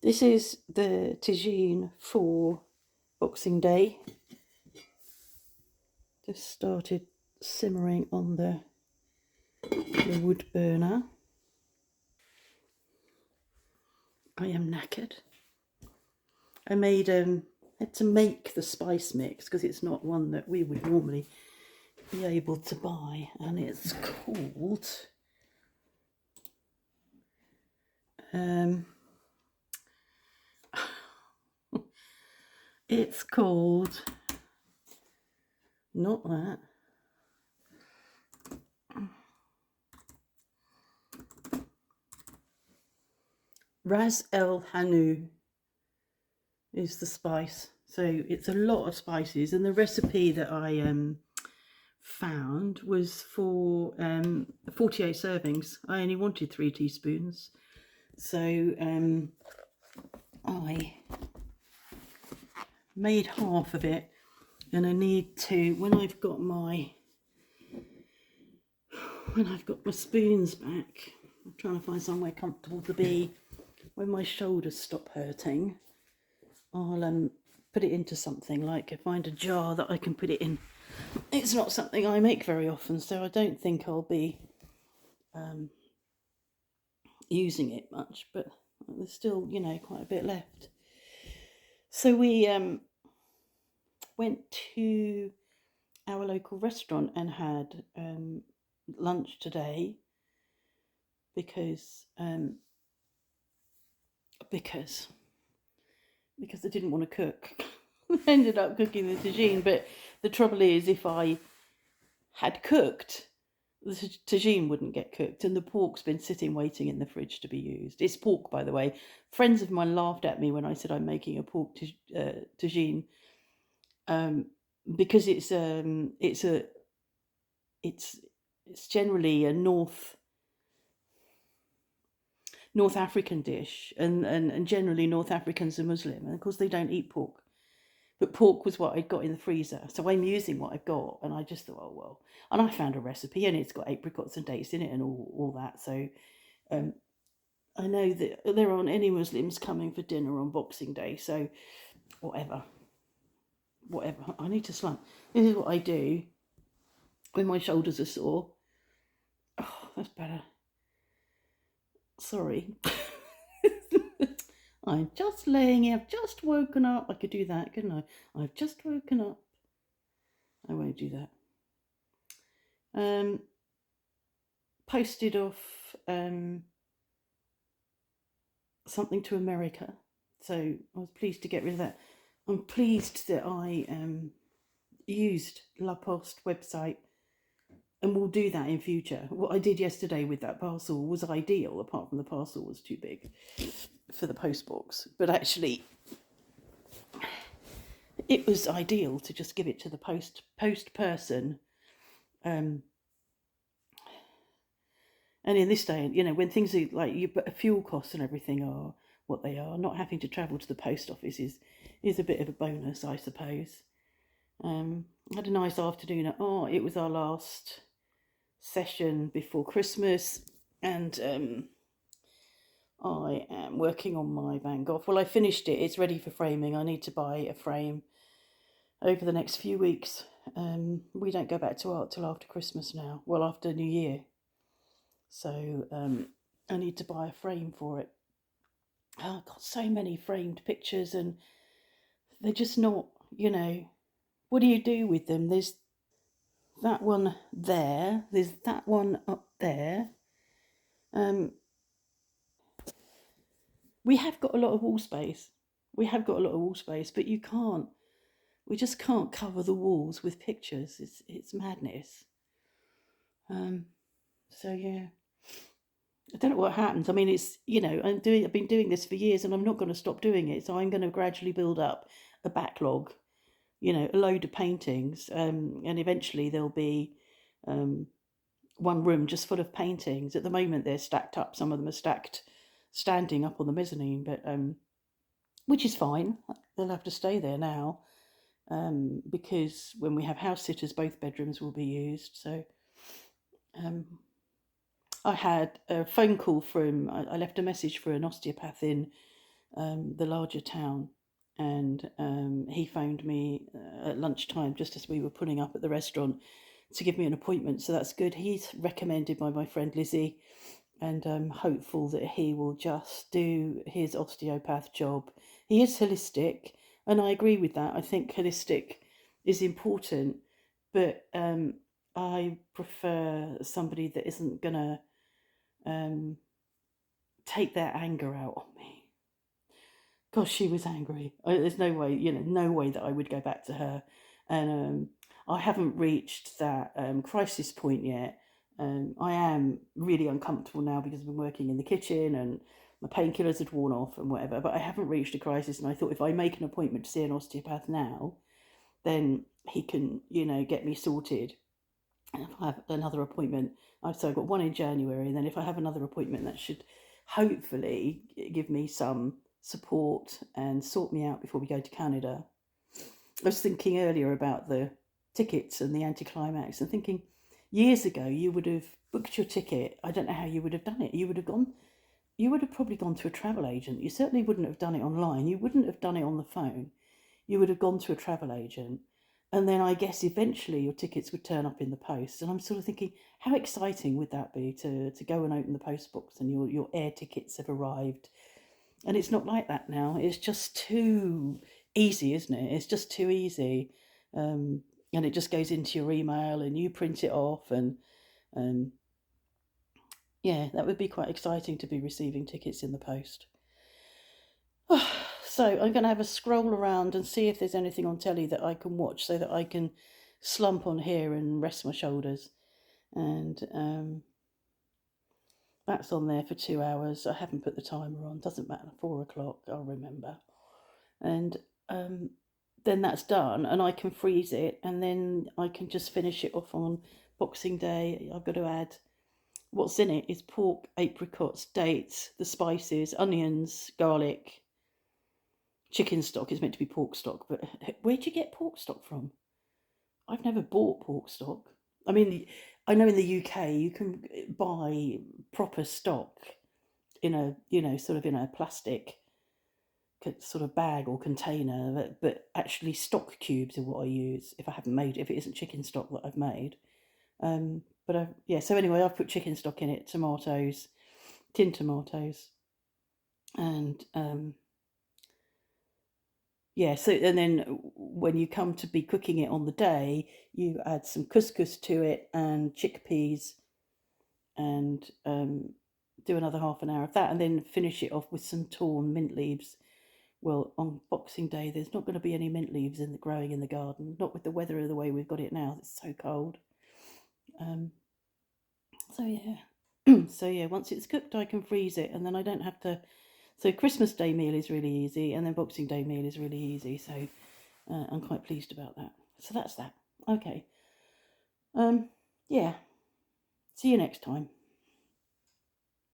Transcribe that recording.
This is the Tagine for Boxing Day. Just started simmering on the wood burner. I am knackered. I had to make the spice mix because it's not one that we would normally be able to buy, and it's called it's called not that. Ras El Hanout is the spice. So it's a lot of spices, and the recipe that I found was for 48 servings. I only wanted 3 teaspoons. So I made half of it, and I need to, when I've got my spoons back, I'm trying to find somewhere comfortable to be when my shoulders stop hurting, I'll put it into something, like find a jar that I can put it in. It's not something I make very often, so I don't think I'll be using it much, but there's still, quite a bit left. So we went to our local restaurant and had lunch today because I didn't want to cook. I ended up cooking the tagine, but the trouble is, if I had cooked, the tagine wouldn't get cooked, and the pork's been sitting waiting in the fridge to be used. It's pork, by the way. Friends of mine laughed at me when I said I'm making a pork tagine, because it's generally a North African dish, and generally North Africans are Muslim, and of course they don't eat pork. But pork was what I'd got in the freezer, so I'm using what I've got, and I just thought, oh well. And I found a recipe, and it's got apricots and dates in it, and all that. So I know that there aren't any Muslims coming for dinner on Boxing Day, so whatever. I need to slump. This is what I do when my shoulders are sore. Oh, that's better. Sorry. I'm just laying here. I've just woken up. I could do that, couldn't I? I've just woken up. I won't do that. Posted off something to America. So I was pleased to get rid of that. I'm pleased that I used La Poste website, and will do that in future. What I did yesterday with that parcel was ideal, apart from the parcel was too big for the post box. But actually, it was ideal to just give it to the post person. And in this day, when things are like fuel costs and everything are what they are, not having to travel to the post office is a bit of a bonus, I suppose. I had a nice afternoon. It was our last session before Christmas, and I am working on my Van Gogh. Well, I finished it. It's ready for framing. I need to buy a frame over the next few weeks. We don't go back to art till after Christmas now. Well, after New Year. So I need to buy a frame for it. I've got so many framed pictures, and they're just not, what do you do with them? There's that one there. There's that one up there. We have got a lot of wall space. But we just can't cover the walls with pictures. It's madness. So yeah, I don't know what happens. I mean, it's, I've been doing this for years, and I'm not going to stop doing it. So I'm going to gradually build up a backlog, a load of paintings, and eventually there'll be one room just full of paintings. At the moment, they're stacked up. Some of them are stacked standing up on the mezzanine, but which is fine. They'll have to stay there now, because when we have house sitters, both bedrooms will be used. So I had a phone call I left a message for an osteopath in the larger town, and he phoned me at lunchtime just as we were pulling up at the restaurant to give me an appointment. So that's good. He's recommended by my friend Lizzie, and I'm hopeful that he will just do his osteopath job. He is holistic, and I agree with that. I think holistic is important, but I prefer somebody that isn't gonna take their anger out on me. Gosh, she was angry. There's no way, no way that I would go back to her. And I haven't reached that crisis point yet. I am really uncomfortable now because I've been working in the kitchen and my painkillers had worn off and whatever. But I haven't reached a crisis. And I thought if I make an appointment to see an osteopath now, then he can, get me sorted. And if I have another appointment, so I've got one in January, and then if I have another appointment, that should hopefully give me some support and sort me out before we go to Canada. I was thinking earlier about the tickets and the anticlimax, and thinking years ago you would have booked your ticket. I don't know how you would have done it. You would have probably gone to a travel agent. You certainly wouldn't have done it online. You wouldn't have done it on the phone. You would have gone to a travel agent. And then I guess eventually your tickets would turn up in the post. And I'm sort of thinking, how exciting would that be to go and open the post box and your air tickets have arrived? And it's not like that now. It's just too easy, isn't it? It's just too easy. And it just goes into your email and you print it off. And yeah, that would be quite exciting to be receiving tickets in the post. So I'm going to have a scroll around and see if there's anything on telly that I can watch so that I can slump on here and rest my shoulders. And that's on there for 2 hours. I haven't put the timer on. Doesn't matter. 4 o'clock. I'll remember. And then that's done, and I can freeze it, and then I can just finish it off on Boxing Day. I've got to add what's in it is pork, apricots, dates, the spices, onions, garlic. Chicken stock is meant to be pork stock, but where'd you get pork stock from? I've never bought pork stock. I mean, I know in the UK you can buy proper stock in a, sort of in a plastic sort of bag or container, but actually stock cubes are what I use if it isn't chicken stock that I've made. So anyway, I've put chicken stock in it, tomatoes, tinned tomatoes, and so and then when you come to be cooking it on the day, you add some couscous to it and chickpeas, and do another half an hour of that, and then finish it off with some torn mint leaves. Well, on Boxing Day, there's not going to be any mint leaves growing in the garden, not with the weather the way we've got it now. It's so cold. So yeah, once it's cooked, I can freeze it, and then I don't have to. So Christmas Day meal is really easy, and then Boxing Day meal is really easy. So I'm quite pleased about that. So that's that. Okay. Yeah. See you next time.